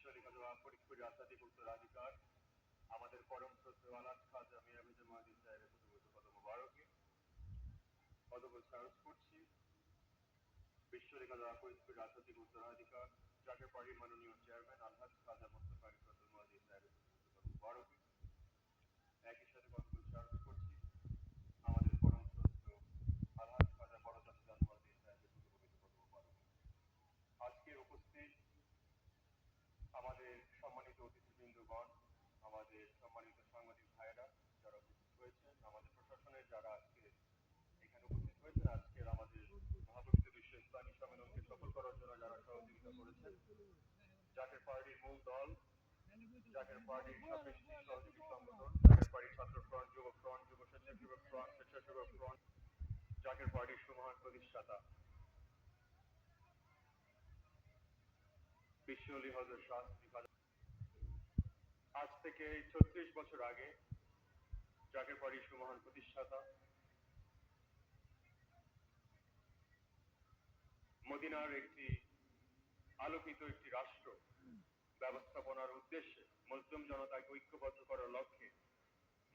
বিশ্বলিখা ফরিদপুর আধ্যাত্মিক উত্তরাধিকার আমাদের পরম শ্রদ্ধেয় আলাদ খাজা মিয়া মির্জা মহীউদ্দিন সাহেবের প্রতিমূর্ত কত মোবারকে কতগুলো সারস করছি। বিশ্বলিখা ফরিদপুর আধ্যাত্মিক উত্তরাধিকার জাতীয় পার্টির মাননীয় চেয়ারম্যান আলহাজ খাজা মোস্তফা ইসরাতুল মহীউদ্দিন সাহেবের প্রতিমূর্ত কত মোবারকে একই সাথে কতগুলো সারস করছি আমাদের পরম শ্রদ্ধেয় আলহাজ খাজা বড় চাচা মহীউদ্দিন সাহেবের প্রতিমূর্ত কত মোবারকে। আজকে উপস্থিত আমাদের সম্মানিত অতিথিবৃন্দগণ, আমাদের সম্মানিত সাংবাদিক ভাইয়েরা যারা উপস্থিত হয়েছেন, আমাদের প্রশাসনের যারা আজকে এখানে উপস্থিত হয়েছেন, আজকের আমাদের মহাপবিত্র বিশ্ব ইসলামী সম্মেলনকে সফল করার জন্য যারা সহযোগিতা করেছেন, জাকের পার্টির মূল দল, জাকের পার্টির 26টি সহযোগী সংগঠন, জাকের পার্টির ছাত্র ফ্রন্ট, যুব ফ্রন্ট, যুব স্বেচ্ছাসেবক ফ্রন্ট, স্বেচ্ছাসেবক ফ্রন্ট, জাকের পার্টির সুমহান প্রতিষ্ঠাতা বিশ্ব আলী হযরত শাহ আজ থেকে 36 বছর আগে জাকের পার্টির সুমহান প্রতিষ্ঠাতা মদিনার একটি আলোকিত একটি রাষ্ট্র ব্যবস্থাপনার উদ্দেশ্যে মুসলিম জনতাকে ঐক্যবদ্ধ করার লক্ষ্যে,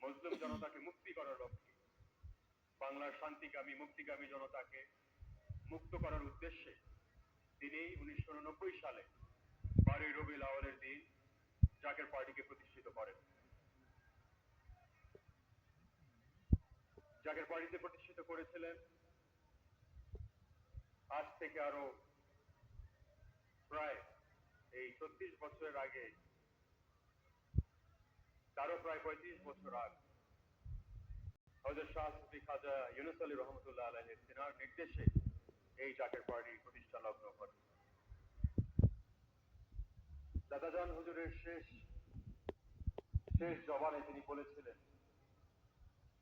মুসলিম জনতাকে মুক্তি করার লক্ষ্যে, বাংলার শান্তিকামী মুক্তিকামী জনতাকে মুক্ত করার উদ্দেশ্যে তিনি 1989 সালে 12 রবিউল আউয়ালের দিন জাকের পার্টিকে প্রতিষ্ঠিত করেন। জাকের পার্টিতে প্রতিষ্ঠিত করেছিলেন আজ থেকে আরো প্রায় এই 36 বছরের আগে, তারও প্রায় 35 বছর আগে হযরত শাহ সুফি খাজা ইউনুস আলী রহমতুল্লাহ আলাইহির তিনার নির্দেশে এই জাকের পার্টির প্রতিষ্ঠা লগ্ন ঘটে। দাদাজান হুজুরের শেষ জবানে তিনি বলেছিলেন,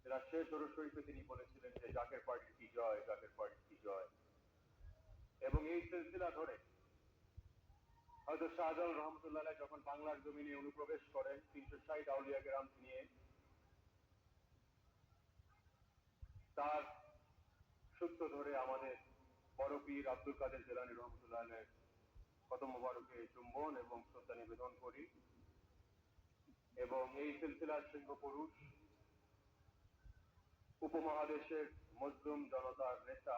এরা শেষ দরুদ শরীফে তিনি বলেছিলেন যে জাকের পার্টির কি জয়, জাকের পার্টির কি জয়। এবং এই সিলসিলা ধরে হযরত শাহজালাল রহমতুল্লাহ আলাইহি যখন বাংলার জমিনে অনুপ্রবেশ করেন 360 আউলিয়া কেরাম নিয়ে, তার সূত্র ধরে আমাদের বড় পীর আব্দুল কাদের জিলানী রহমতুল্লাহ আলাইহির কদম মোবারকে চুম্বন এবং শ্রদ্ধা নিবেদন করি। এবং এই সিলসিলার সিংহ পুরুষ, উপমহাদেশের মুসলিম জনতার নেতা,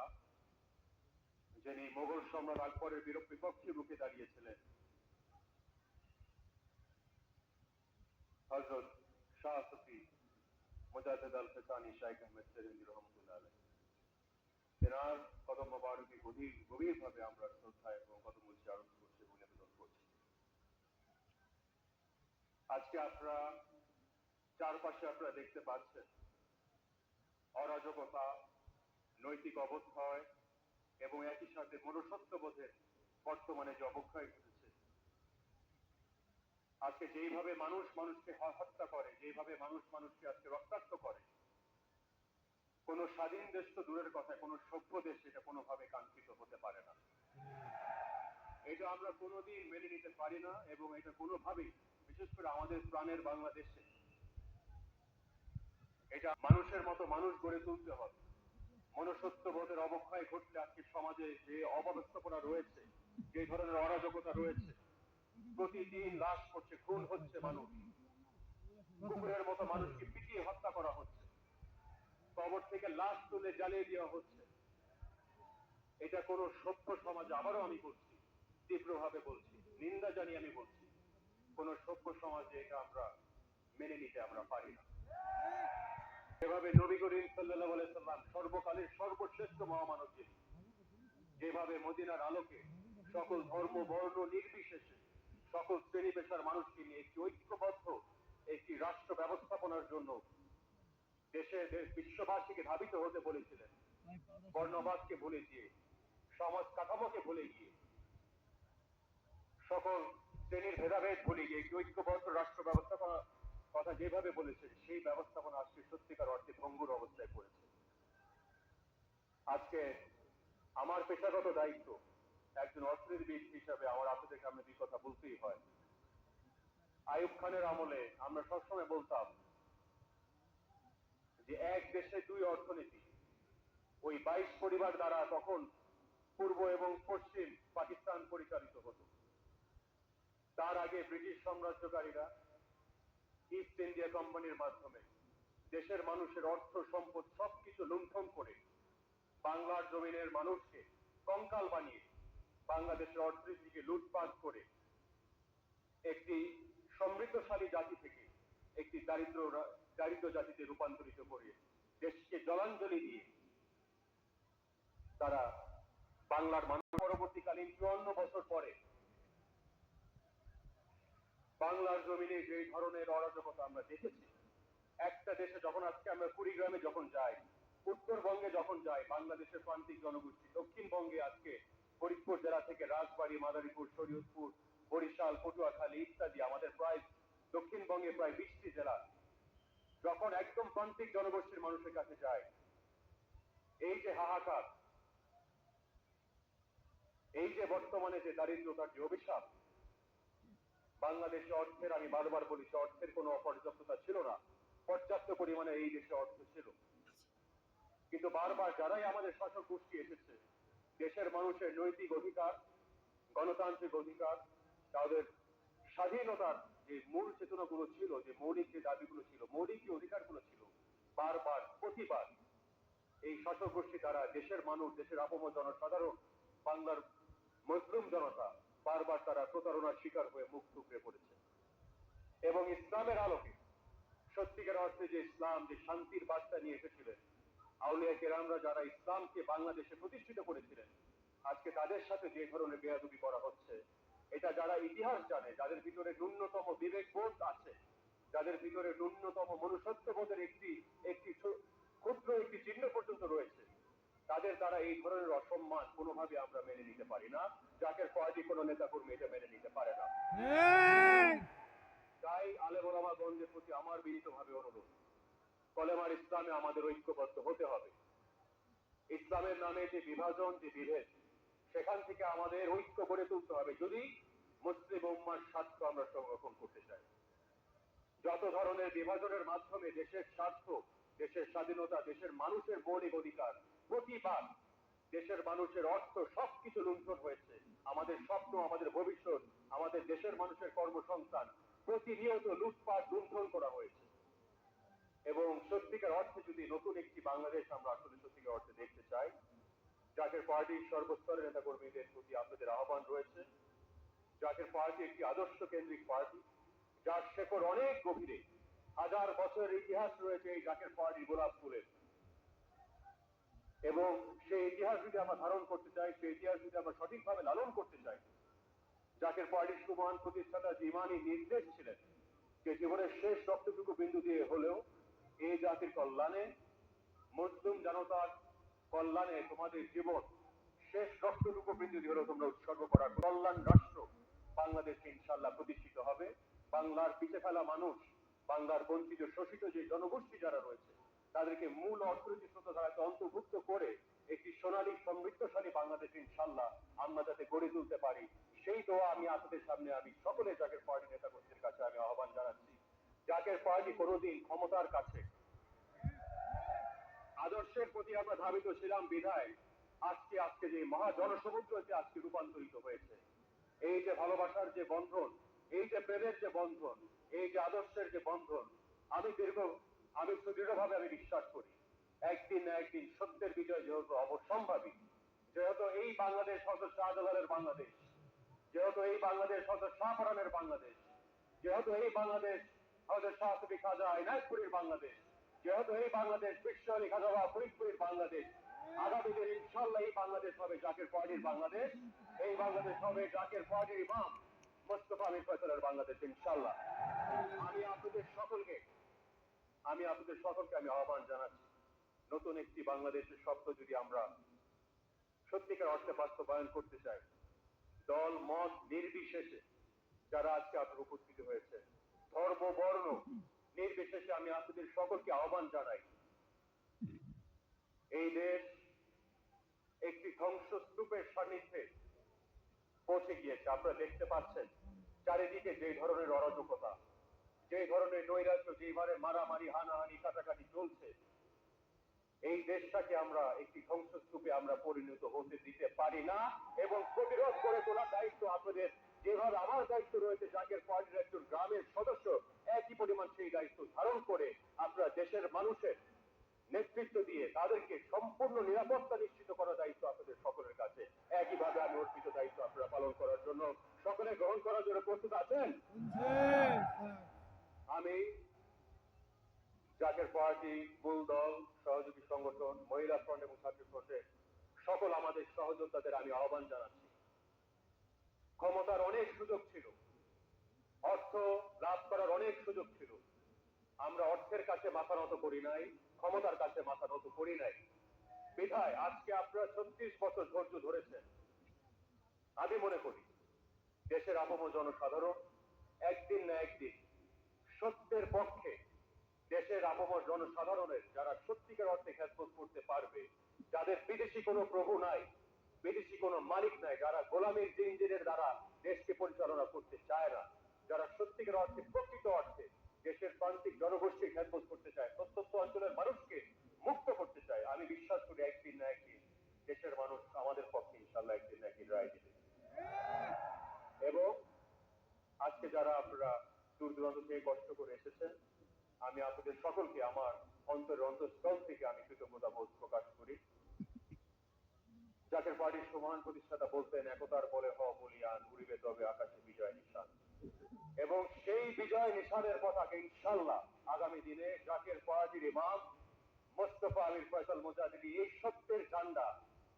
যিনি মোগল সম্রাট আকবরের বিপক্ষে রুখে দাঁড়িয়েছিলেন, হযরত শাহ সুফি মুজাদ্দিদ আল ফিসানি শাইখ আহমেদ সেরেন্দি রহমতুল্লাহ আলাইহি, তেনার কদম মোবারকে গভীরভাবে আমরা শ্রদ্ধা এবং কদমুল চারণ করছি এবং নিবেদন করছি। আজকে আপনারা চারপাশে আপনারা দেখতে পাচ্ছেন অরাজকতা, নৈতিক অবক্ষয় এবং একই সাথে মনুষ্যত্ববোধের বর্তমানে যে অবক্ষয় ঘটেছে। আজকে যেইভাবে মানুষ মানুষকে হত্যা করে, যেভাবে মানুষ মানুষকে আজকে রক্তাক্ত করে, কোন স্বাধীন দেশ তো দূরের কথা, কোন সভ্য দেশ এটা কোনোভাবে কাঙ্ক্ষিত হতে পারে না। এটা আমরা কোনোদিন মেনে নিতে পারি না এবং এটা কোনোভাবেই, বিশেষ করে আমাদের প্রাণের বাংলাদেশে, এটা মানুষের মতো মানুষ গড়ে তুলতে হবে। মনুষ্যত্ববোধের অবক্ষয় ঘটলে আজকে সমাজে যে অব্যবস্থাপনা রয়েছে, যে ধরনের অরাজকতা রয়েছে, প্রতিদিন লাশ করছে, খুন হচ্ছে মানুষ, কুকুরের মতো মানুষকে পিটিয়ে হত্যা করা হচ্ছে, কবর থেকে লাশ তুলে জ্বালিয়ে দেওয়া হচ্ছে। এটা কোন সভ্য সমাজে, আবারও আমি বলছি, তীব্রভাবে বলছি, নিন্দা জানিয়ে আমি বলছি, কোন সভ্য সমাজে এটা আমরা মেনে নিতে আমরা পারি না। যেভাবে নবী করিম সাল্লাল্লাহু আলাইহি সাল্লাম সর্বকালের সর্বশ্রেষ্ঠ মহামানব, যিনি যেভাবে মদিনার আলোকে সকল ধর্ম বর্ণ নির্বিশেষে সকল শ্রেণী পেশার মানুষকে নিয়ে একটি ঐক্যবদ্ধ একটি রাষ্ট্র ব্যবস্থাপনার জন্য বিশ্ববাসীকে ধাবিত হতে বলেছিলেন, বর্ণবাদকে ভুলে গিয়ে, সমাজ কাঠামোকে ভুলে গিয়ে, সকল শ্রেণীর ভেদাভেদ ভুলে গিয়ে একটি ঐক্যবদ্ধ রাষ্ট্র ব্যবস্থাপনা কথা যেভাবে বলেছেন, সেই ব্যবস্থাপনা আজকে সত্যিকার অর্থে ভঙ্গুর অবস্থায় পড়েছে। আজকে আমার পেশাগত দায়িত্ব একজন অর্থনীতিবিদ হিসাবে আমার আপনাদের সামনে দুই কথা বলতেই হয়। আইয়ুব খানের আমলে আমরা সবসময় বলতাম যে এক দেশে দুই অর্থনীতি, ওই 22 পরিবার দ্বারা তখন পূর্ব এবং পশ্চিম পাকিস্তান পরিচালিত হতো। তার আগে ব্রিটিশ সাম্রাজ্যকারীরা ইস্ট ইন্ডিয়া কোম্পানির মাধ্যমে দেশের মানুষের অর্থ সম্পদ সবকিছু লুণ্ঠন করে বাংলার জমিনের মানুষকে কঙ্কাল বানিয়ে বাংলাদেশের অর্থনীতিকে লুটপাট করে একটি সমৃদ্ধশালী জাতি থেকে একটি দারিদ্র জাতিতে রূপান্তরিত করে দেশকে জলাঞ্জলি দিয়ে তারা বাংলার মানুষ পরবর্তীকালীন 54 বছর পরে বাংলার জমিনে যে ধরনের অরাজকতা আমরা দেখেছি, একটা দেশে যখন আজকে আমরা কুড়িগ্রামে যখন যাই, উত্তরবঙ্গে যখন যাই, বাংলাদেশের প্রান্তিক জনগোষ্ঠী, দক্ষিণবঙ্গে আজকে ফরিদপুর জেলা থেকে রাজবাড়ী, মাদারীপুর, শরীয়তপুর, বরিশাল, পটুয়াখালী ইত্যাদি আমাদের প্রায় দক্ষিণবঙ্গে প্রায় 20টি জেলা যখন একদম প্রান্তিক জনগোষ্ঠীর মানুষের কাছে যায়, এই যে হাহাকার, এই যে বর্তমানে যে দারিদ্রতার যে অভিশাপ, বাংলাদেশে অর্থের, আমি বারবার বলেছি, অর্থের কোনো অপর্যাপ্ততা ছিল না, পর্যাপ্ত পরিমাণে এই দেশে অর্থ ছিল, কিন্তু বারবার যারাই আমাদের শাসক গোষ্ঠী এসেছে, দেশের মানুষের নৈতিক অধিকার, গণতান্ত্রিক অধিকার, তাদের স্বাধীনতার যে মূল চেতনাগুলো ছিল, যে মৌলিক যে দাবিগুলো ছিল, মৌলিক যে অধিকারগুলো ছিল, বারবার প্রতিবার এই শাসক গোষ্ঠী দ্বারা দেশের মানুষ, দেশের আপমর জনসাধারণ, বাংলার মুসলিম জনতা বারবার তারা প্রতারণার শিকার হয়ে মুখ থুবড়ে পড়েছে। এবং ইসলামের আলোকে সত্যিকার অর্থে যে ইসলাম, যে শান্তির বার্তা নিয়ে এসেছিলেন, আউলিয়া কেরামরা যারা ইসলামকে বাংলাদেশে প্রতিষ্ঠিত করেছিলেন, আজকে তাদের সাথে যে ধরনের বেয়াদবি করা হচ্ছে, এটা যারা ইতিহাস জানে, যাদের ভিতরে ন্যূনতম বিবেকবোধ আছে, যাদের ভিতরে ন্যূনতম মনুষ্যত্ববোধের একটি একটি ক্ষুদ্র একটি চিহ্ন পর্যন্ত রয়েছে, তাদের দ্বারা এই ধরনের অসম্মান কোনোভাবে আমরা মেনে নিতে পারি না। জাকের পার্টি কোনো নেতা কর্মী এটা মেনে নিতে পারে না। তাই আলেম ওলামাগণদের প্রতি আমার বিনীতভাবে অনুরোধ, কলেমার ইসলামে আমাদের ঐক্যবদ্ধ হতে হবে। ইসলামের নামে যে বিভাজন, যে বিভেদ, সেখান থেকে আমাদের ঐক্য গড়ে তুলতে হবে যদি মুসলিম উম্মার স্বার্থ আমরা সংরক্ষণ করতে চাই। যত ধরনের বিভাজনের মাধ্যমে দেশের স্বার্থ, দেশের স্বাধীনতা, দেশের মানুষের মৌলিক অধিকার, প্রতিবার দেশের মানুষের অর্থ সবকিছু লুণ্ঠন হয়েছে, আমাদের স্বপ্ন, আমাদের ভবিষ্যৎ, আমাদের দেশের মানুষের কর্মসংস্থান প্রতিনিয়ত লুটপাট লুণ্ঠন করা হয়েছে। এবং সত্যিকার অর্থে যদি নতুন একটি বাংলাদেশ আমরা আসলে সত্যিকার অর্থে দেখতে চাই, জাকের পার্টির সর্বস্তরের নেতা কর্মীদের প্রতি আপনাদের আহ্বান রয়েছে। জাকের পার্টি একটি আদর্শ কেন্দ্রিক পার্টি, যার শেকড় অনেক গভীরে, হাজার বছরের ইতিহাস রয়েছে এই জাকের পার্টি গোলাপ ফুলের। এবং সেই ইতিহাস যদি আমরা ধারণ করতে চাই, সেই ইতিহাস যদি আমরা সঠিকভাবে লালন করতে চাই, জাকের পার্টির সুমহান প্রতিষ্ঠাতা জীবনী নির্দেশ ছিলেন যে জীবনের শেষ রক্তটুকু বিন্দু দিয়ে হলেও এই জাতির কল্যাণে, মুসলিম জনতার কল্যাণে তোমাদের জীবন শেষ রক্তটুকু বিন্দু দিয়ে হলেও তোমরা উৎসর্গ করার কল্যাণ রাষ্ট্র বাংলাদেশ ইনশাল্লাহ প্রতিষ্ঠিত হবে। বাংলার পিছে ফেলা মানুষ, বাংলার বঞ্চিত শোষিত যে জনগোষ্ঠী যারা রয়েছে, তাদেরকে মূল অর্থনৈতিক স্রোতধারাকে অন্তর্ভুক্ত করে একটি সোনালী সমৃদ্ধশালী বাংলাদেশ ইনশাল্লাহ আমরা যাতে গড়ে তুলতে পারি, সেই দোয়া আমি আপনাদের সামনে, আমি সকলে জাকের পার্টি নেতা কর্মীদের কাছে আমি আহ্বান জানাচ্ছি। জাকের পার্টি কোনোদিন ক্ষমতার কাছে আদর্শের প্রতি আমরা ধাবিত ছিলাম বিধায় আজকে যে মহা জনসমুদ্রতে আজকে রূপান্তরিত হয়েছে, এই যে ভালোবাসার যে বন্ধন, এই যে প্রেমের যে বন্ধন, এই যে আদর্শের যে বন্ধন, আমি সুদৃঢ়ভাবে আমি বিশ্বাস করি একদিন না একদিন সত্যের বিজয় যেহেতু অবশ্যম্ভাবী, যেহেতু এই বাংলাদেশ হয়তো শাহজালালের বাংলাদেশ, যেহেতু এই বাংলাদেশ হয়তো শাহপরানের বাংলাদেশ, যেহেতু এই বাংলাদেশ হয়তো শাহ সুফি খাজা এনায়তপুরের বাংলাদেশ, যেহেতু এই বাংলাদেশ বিশ্ব আলী খাজা ফরিদপুরের বাংলাদেশ, আগামী দিন ইনশাল্লাহ এই বাংলাদেশ হবে জাকের পার্টির বাংলাদেশ, এই বাংলাদেশ হবে জাকের পার্টির ইমাম মোস্তফা আমির ফয়সালের বাংলাদেশ ইনশাল্লাহ। আমি আপনাদের সকলকে আমি আহ্বান জানাচ্ছি, নতুন একটি বাংলাদেশের স্বপ্ন যদি আমরা সত্যিকার অর্থে বাস্তবায়ন করতে চাই, দল মত নির্বিশেষে যারা আজকে আপনার উপস্থিত হয়েছে, ধর্ম বর্ণ নির্বিশেষে আমি আপনাদের সকলকে আহ্বান জানাই, এই দেশ একটি ধ্বংসস্তূপের সান্নিধ্যে পৌঁছে গিয়েছে। আপনারা দেখতে পাচ্ছেন চারিদিকে যে ধরনের অরাজকতা, যে ধরনের নৈরাজ্য, যেভাবে মারামারি, হানাহানি, কাটাকাটি চলছে, এই দেশটাকে আমরা একটি ধ্বংসস্তূপে আমরা পরিণত হতে দিতে পারি না এবং প্রতিরোধ করে তোলার দায়িত্ব আপনাদের যেভাবে আমার দায়িত্ব রয়েছে জাকের পার্টির একজন গ্রামের সদস্য, একই পরিমাণ সেই দায়িত্ব ধারণ করে আপনারা দেশের মানুষের নেতৃত্ব দিয়ে তাদেরকে সম্পূর্ণ নিরাপত্তা নিশ্চিত করার দায়িত্ব আপনাদের সকলের কাছে। একইভাবে আমি অর্পিত দায়িত্ব আপনারা পালন করার জন্য সকলে গ্রহণ করার জন্য প্রস্তুত আছেন? আমি জাকের পার্টি, মূল দল, সহযোগী সংগঠন, মহিলা ফ্রন্ট এবং ছাত্র ফ্রন্টের সকল আমাদের সহযোদ্ধাদের আমি আহ্বান জানাচ্ছি। ক্ষমতার অনেক সুযোগ ছিল, অর্থ লাভ করার অনেক সুযোগ ছিল, আমরা অর্থের কাছে মাথা নত করি নাই, ক্ষমতার কাছে মাথা নত করি নাই। বিধায় আজকে আপনারা 36 বছর ধৈর্য ধরেছেন। আমি মনে করি দেশের আপামর জনসাধারণ একদিন না একদিন সত্যের পক্ষে, দেশের আপামর জনসাধারণের যারা সত্যিকার অর্থে খেদমত করতে পারবে, যাদের বিদেশি কোনো প্রভু নাই, বিদেশি কোনো মালিক নাই, যারা গোলামীর জিনজিরের দ্বারা দেশকে পরিচালনা করতে চায় না, যারা সত্যিকার অর্থে প্রকৃত অর্থে দেশের প্রান্তিক জনগোষ্ঠীর খেদমত করতে চায়, প্রত্যন্ত অঞ্চলের মানুষকে মুক্ত করতে চায়, আমি বিশ্বাস করি একদিন না একদিন দেশের মানুষ আমাদের পক্ষে ইনশাল্লাহ একদিন না একদিন রায় দিবে। এবং আজকে যারা আপনারা দূর দূরান্ত থেকে কষ্ট করে এসেছেন, আমি আপনাদের সকলকে আমার অন্তরের অন্তঃস্থল থেকে আমি কৃতজ্ঞতা বোধ প্রকাশ করি। জাকের পার্টির সমান প্রতিষ্ঠাতা বলতেন, একতার বলে হ বলিয়ান, উড়িবে তবে আকাশে বিজয় নিশান। এবং সেই বিজয় নিশানের পতাকা ইনশাল্লাহ আগামী দিনে জাকের পার্টির ইমাম মোস্তফা আমির ফয়সাল মুজাহিদি এই সত্যের ঝান্ডা,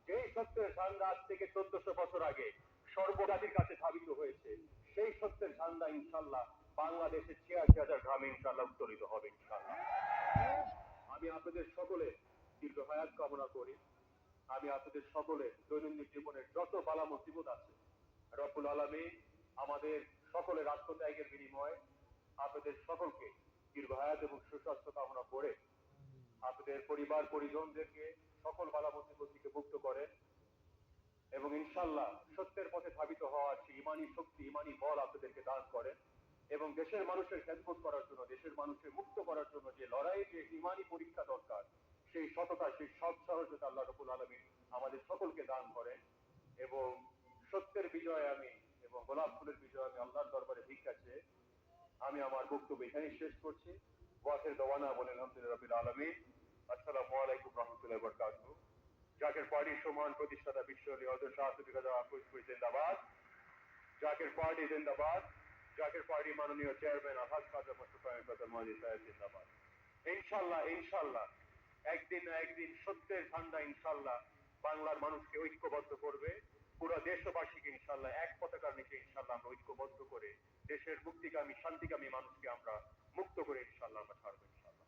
যেই সত্যের ঝান্ডা আজ থেকে 1400 বছর আগে সর্বজাতির কাছে ধাবিত হয়েছে, সেই সত্যের ঝান্ডা ইনশাল্লাহ বাংলাদেশের 86,000 গ্রামে ইনশাল্লাহ উত্তোলিত হবে ইনশাল্লাহ। আমি আপনাদের সকলে দীর্ঘ হায়াত কামনা করি। আমি আপনাদের সকলের দৈনন্দিন জীবনের যত বালা মুসিবত আছে রব্বুল আলামিন আমাদের সকলের আত্মত্যাগের বিনিময়ে আপনাদের সকলকে দীর্ঘ হায়াত এবং সুস্বাস্থ্য কামনা করে আপনাদের পরিবার পরিজনদেরকে সকল বালা মুসিবত থেকে মুক্ত করেন এবং ইনশাল্লাহ সত্যের পথে ধাবিত হওয়ার সেই ইমানি শক্তি, ইমানি বল আপনাদেরকে দান করেন এবং দেশের মানুষের খেদমত করার জন্য, দেশের মানুষের মুক্ত করার জন্য যে লড়াই, যে ইমানি পরীক্ষা দরকার, সেই সততা, সেই সৎ সাহসতা আল্লাহ রাব্বুল আলামিন আমাদের সকলকে দান করেন এবং সত্যের বিজয় আমি এবং গোলাপ ফুলের বিজয় আমি আল্লাহর দরবারে ভিক্ষা চেয়ে আমি আমার বক্তব্য এখানেই শেষ করছি। ওয়াখির দাওয়ানা বলেন আলহামদুলিল্লাহি রাব্বিল আলামিন। আসসালামু আলাইকুম ওয়া রাহমাতুল্লাহি ওয়া বারাকাতুহু। জাকের পার্টির সমান প্রতিষ্ঠাতা বিশ্বলী হযরত শাহ আব্দুল কাদের আফরোজপুর জিন্দাবাদ। জাকের পার্টি জিন্দাবাদ। জাকের পার্টি মাননীয় চেয়ারম্যান আলহাজ খাজা মোস্তফা ফয়সাল মুজাহিদি সাহেব জিন্দাবাদ। ইনশাআল্লাহ ইনশাআল্লাহ একদিন না একদিন সত্যের ঝান্ডা ইনশাআল্লাহ বাংলার মানুষকে ঐক্যবদ্ধ করবে। পুরো দেশবাসীকে ইনশাআল্লাহ এক পতাকার নিচে ইনশাআল্লাহ আমরা ঐক্যবদ্ধ করে দেশের মুক্তিকামী শান্তিকামী মানুষকে আমরা মুক্ত করে ইনশাআল্লাহ আমরা ছাড়বো ইনশাআল্লাহ।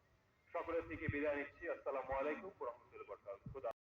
সকলের থেকে বিদায় নিচ্ছি। আসসালামু আলাইকুম ওয়া রাহমাতুল্লাহি ওয়া বারাকাতুহু।